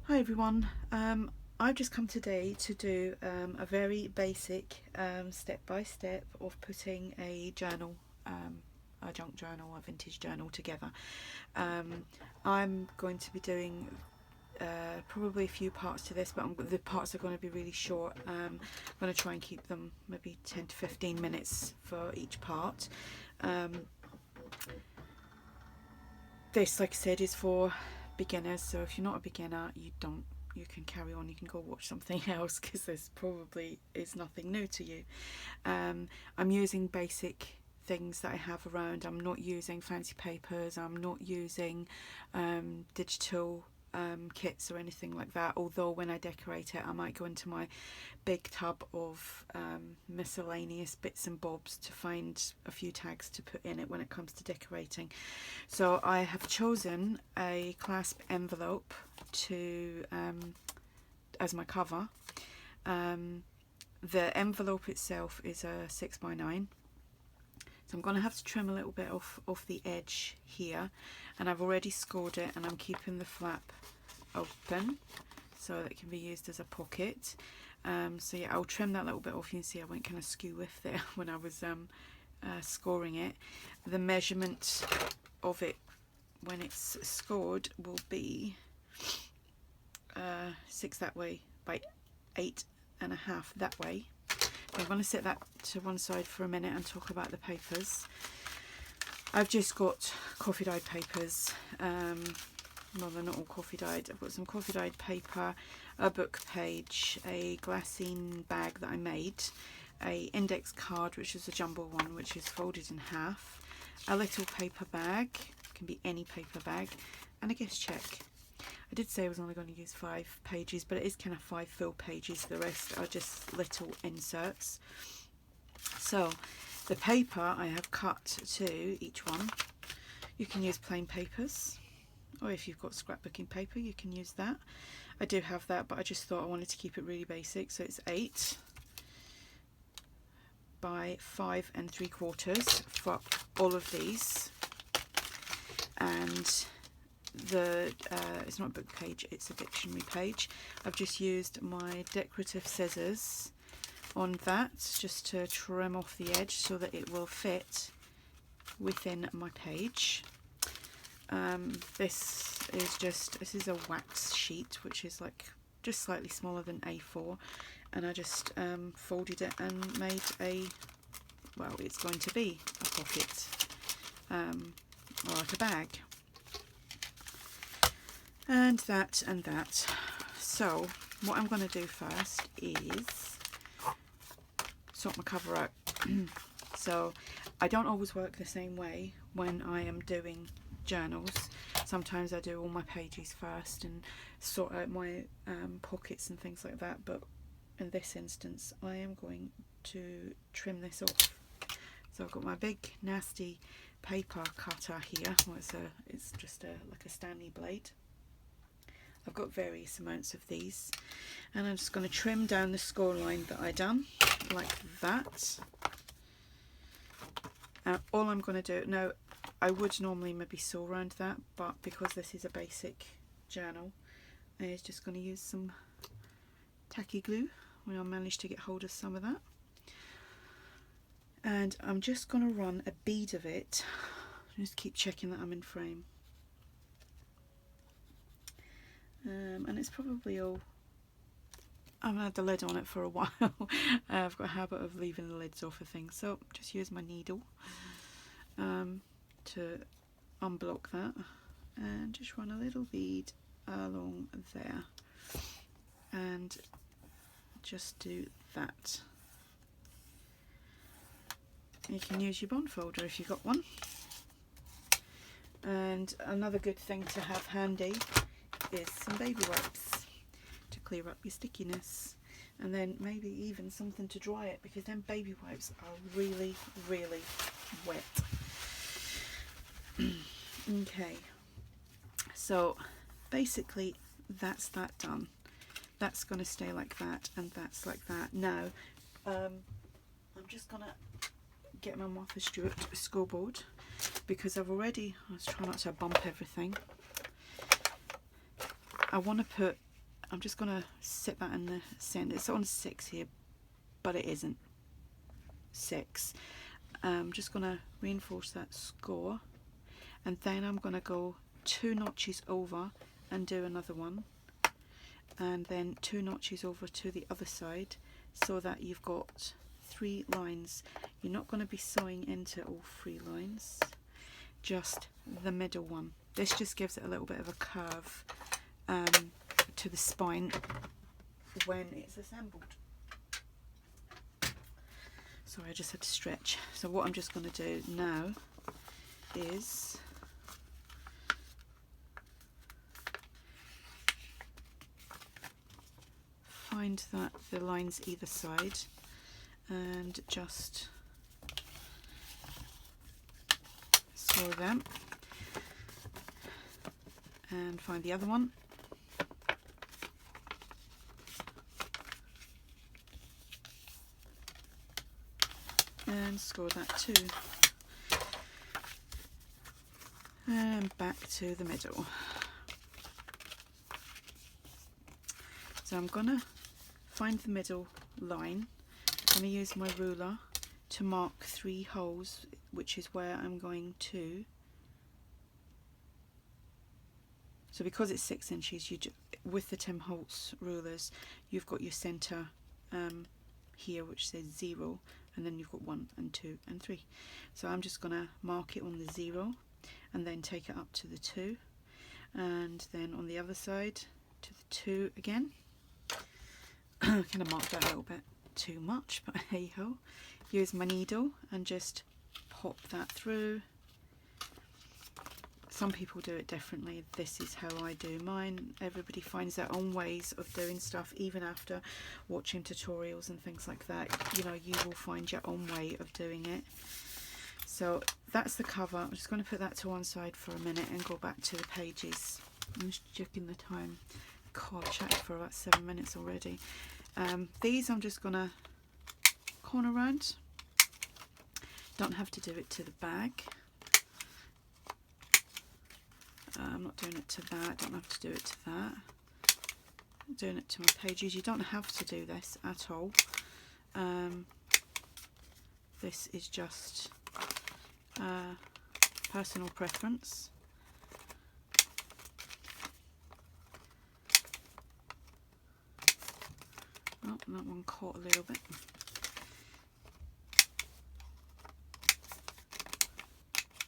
Hi everyone, I've just come today to do a very basic step-by-step of putting a journal, a junk journal, a vintage journal together. I'm going to be doing probably a few parts to this, but the parts are going to be really short. I'm going to try and keep them maybe 10 to 15 minutes for each part. This, like I said, is for beginners, so if you're not a beginner, you can carry on, you can go watch something else, because this probably is nothing new to you. I'm using basic things that I have around. I'm not using fancy papers, I'm not using digital kits or anything like that, although when I decorate it I might go into my big tub of miscellaneous bits and bobs to find a few tags to put in it when it comes to decorating. So I have chosen a clasp envelope to as my cover. The envelope itself is a 6x9, so I'm going to have to trim a little bit off the edge here, and I've already scored it, and I'm keeping the flap open so that it can be used as a pocket. So yeah, I'll trim that little bit off. You can see I went kind of skew with there when I was scoring it. The measurement of it when it's scored will be 6 that way by 8.5 that way. I'm going to set that to one side for a minute and talk about the papers. I've just got coffee dyed papers. Well, they're not all coffee dyed. I've got some coffee dyed paper, a book page, a glassine bag that I made, a index card, which is a jumbo one, which is folded in half, a little paper bag, can be any paper bag, and a guest check. I did say I was only going to use 5 pages, but it is kind of 5 full pages. The rest are just little inserts. So the paper I have cut to each one. You can use plain papers, or if you've got scrapbooking paper, you can use that. I do have that, but I just thought I wanted to keep it really basic. So it's 8 by 5 3/4 for all of these. And the it's not a book page, it's a dictionary page. I've just used my decorative scissors on that just to trim off the edge so that it will fit within my page. This is a wax sheet, which is like just slightly smaller than A4, and I just folded it and made well, it's going to be a pocket, or like a bag. And that and that. So what I'm going to do first is sort my cover out. So I don't always work the same way when I am doing journals. Sometimes I do all my pages first and sort out my pockets and things like that, but in this instance I am going to trim this off. So I've got my big nasty paper cutter here. Well, it's just like a Stanley blade. I've got various amounts of these, and I'm just going to trim down the score line that I done like that. All I'm going to do now, I would normally maybe sew around that, but because this is a basic journal, I'm just going to use some tacky glue when I manage to get hold of some of that, and I'm just going to run a bead of it. Just keep checking that I'm in frame. And it's probably all, I haven't had the lid on it for a while. I've got a habit of leaving the lids off of things, so just use my needle to unblock that, and just run a little bead along there, and just do that. You can use your bond folder if you've got one. And another good thing to have handy is some baby wipes to clear up your stickiness, and then maybe even something to dry it, because then baby wipes are really wet. Okay, so basically that's that done. That's going to stay like that, and that's like that. Now I'm just going to get my Martha Stewart scoreboard, because I've already, let's try not to bump everything. I want to put I'm just going to sit that in the centre. It's on 6 here, but it isn't 6. I'm just going to reinforce that score, and then I'm going to go 2 notches over and do another one, and then 2 notches over to the other side, so that you've got 3 lines. You're not going to be sewing into all 3 lines, just the middle one. This just gives it a little bit of a curve to the spine when it's assembled. Sorry, I just had to stretch. So what I'm just going to do now is find that the lines either side and just sew them, and find the other one, and score that too, and back to the middle. So I'm gonna find the middle line. I'm going to use my ruler to mark 3 holes, which is where I'm going to. So because it's 6 inches, with the Tim Holtz rulers, you've got your centre here, which says 0, and then you've got 1 and 2 and 3. So I'm just going to mark it on the 0, and then take it up to the 2, and then on the other side to the 2 again. Kind of marked that a little bit too much, but hey ho. Use my needle and just pop that through. Some people do it differently. This is how I do mine. Everybody finds their own ways of doing stuff, even after watching tutorials and things like that. You know, you will find your own way of doing it. So that's the cover. I'm just going to put that to one side for a minute and go back to the pages. I'm just checking the time. God, I've chatted for about 7 minutes already. These I'm just going to corner round. Don't have to do it to the bag. I'm not doing it to that. Don't have to do it to that. I'm doing it to my pages. You don't have to do this at all. This is just personal preference. Oh, that one caught a little bit.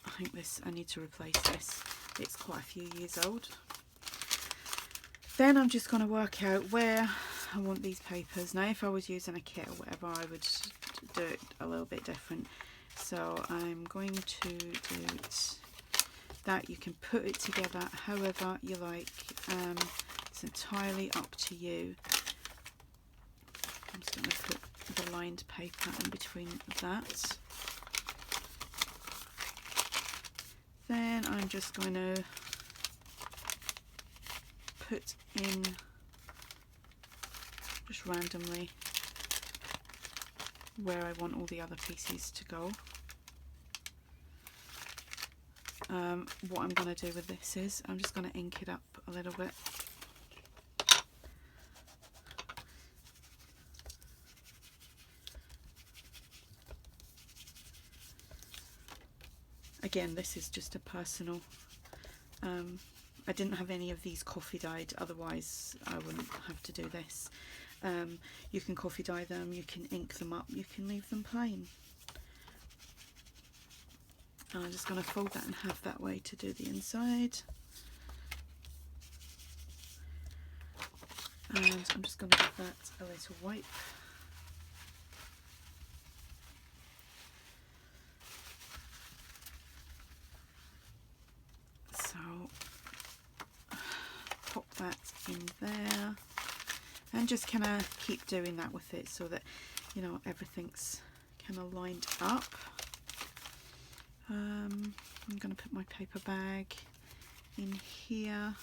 I think I need to replace this. It's quite a few years old. Then I'm just going to work out where I want these papers. Now if I was using a kit or whatever, I would do it a little bit different. So I'm going to do it that you can put it together however you like. It's entirely up to you. I'm just going to put the lined paper in between that. Then I'm just going to put in, just randomly, where I want all the other pieces to go. What I'm going to do with this is I'm just going to ink it up a little bit. Again, this is just a personal, I didn't have any of these coffee dyed, otherwise I wouldn't have to do this. You can coffee dye them, you can ink them up, you can leave them plain. And I'm just going to fold that in half that way to do the inside. And I'm just going to give that a little wipe. So pop that in there and just kind of keep doing that with it so that, you know, everything's kind of lined up. I'm going to put my paper bag in here,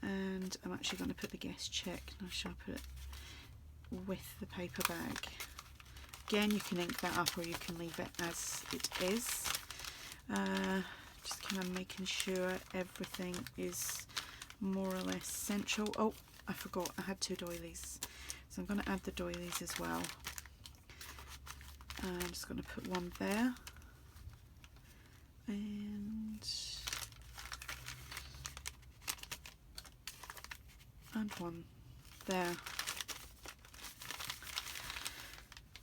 and I'm actually going to put the guest check. Now shall I put it with the paper bag? Again, you can ink that up or you can leave it as it is. Just kind of making sure everything is more or less central. Oh, I forgot, I had 2 doilies. So I'm going to add the doilies as well. I'm just going to put one there. And one there.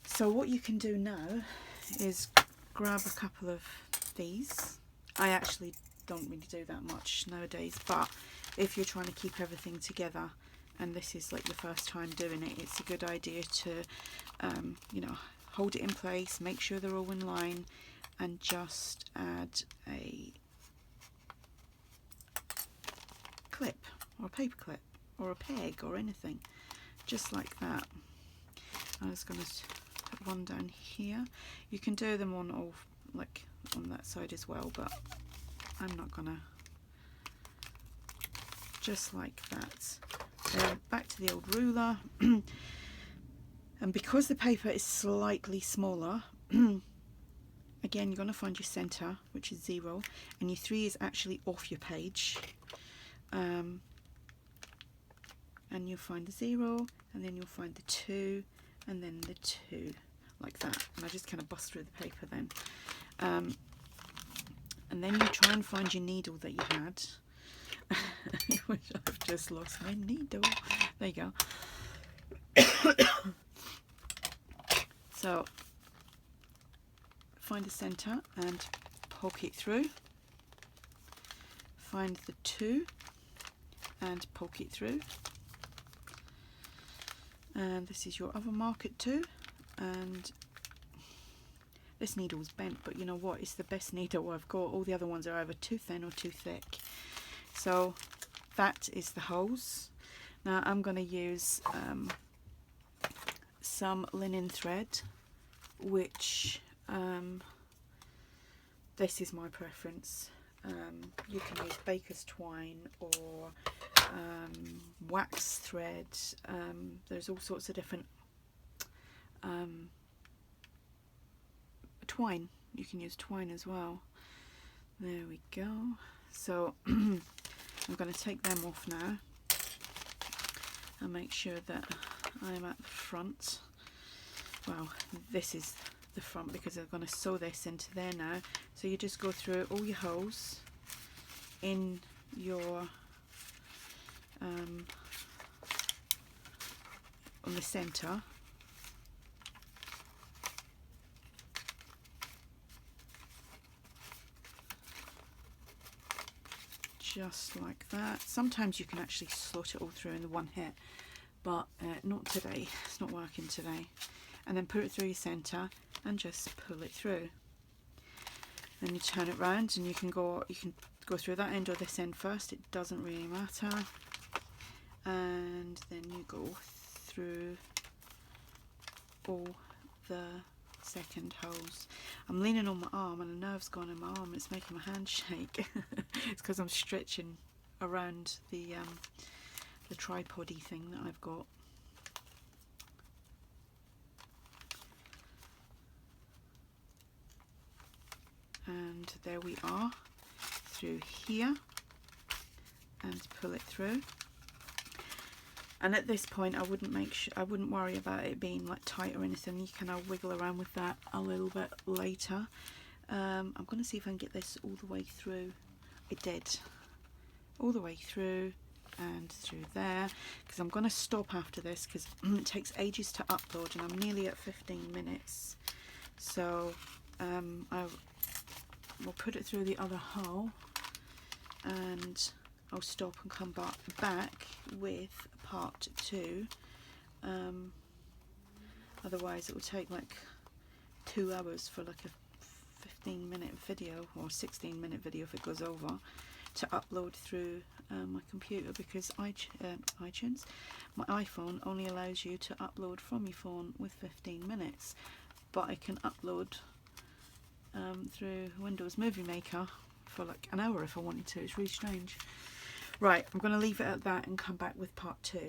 So what you can do now is grab a couple of these. I actually don't really do that much nowadays, but if you're trying to keep everything together and this is like the first time doing it, it's a good idea to you know, hold it in place, make sure they're all in line, and just add a clip or a paper clip or a peg or anything, just like that. I'm just going to put one down here. You can do them on all, like on that side as well, but I'm not gonna. Just like that. Back to the old ruler. And because the paper is slightly smaller, again, you're going to find your center, which is 0, and your 3 is actually off your page. And you'll find the 0, and then you'll find the 2, and then the 2, like that. And I just kind of bust through the paper then. And then you try and find your needle that you had. Which I've just lost my needle. There you go. So find the center and poke it through. Find the 2 and poke it through. And this is your other mark at 2. And this needle's bent, but you know what? It's the best needle I've got. All the other ones are either too thin or too thick. So that is the holes. Now I'm going to use some linen thread, which this is my preference. You can use baker's twine or wax thread. There's all sorts of different twine. You can use twine as well. There we go. So I'm going to take them off now and make sure that I'm at the front. Well, this is the front because I'm going to sew this into there now. So you just go through all your holes in your on the center. Just like that. Sometimes you can actually slot it all through in the one hit, but not today. It's not working today. And then put it through your center and just pull it through. Then you turn it round and you can go through that end or this end first. It doesn't really matter. And then you go through all the second holes. I'm leaning on my arm and a nerve's gone in my arm. It's making my hand shake. It's because I'm stretching around the tripod-y thing that I've got. And there we are, through here, and pull it through. And at this point, I wouldn't worry about it being like tight or anything. You can wiggle around with that a little bit later. I'm going to see if I can get this all the way through. It did, all the way through and through there. Because I'm going to stop after this because it takes ages to upload, and I'm nearly at 15 minutes. So we'll put it through the other hole, and I'll stop and come back with part 2. Otherwise it will take like 2 hours for like a 15-minute video, or 16-minute video if it goes over, to upload through my computer, because iTunes, my iPhone only allows you to upload from your phone with 15 minutes, but I can upload through Windows Movie Maker for like an hour if I wanted to. It's really strange. Right, I'm going to leave it at that and come back with part 2.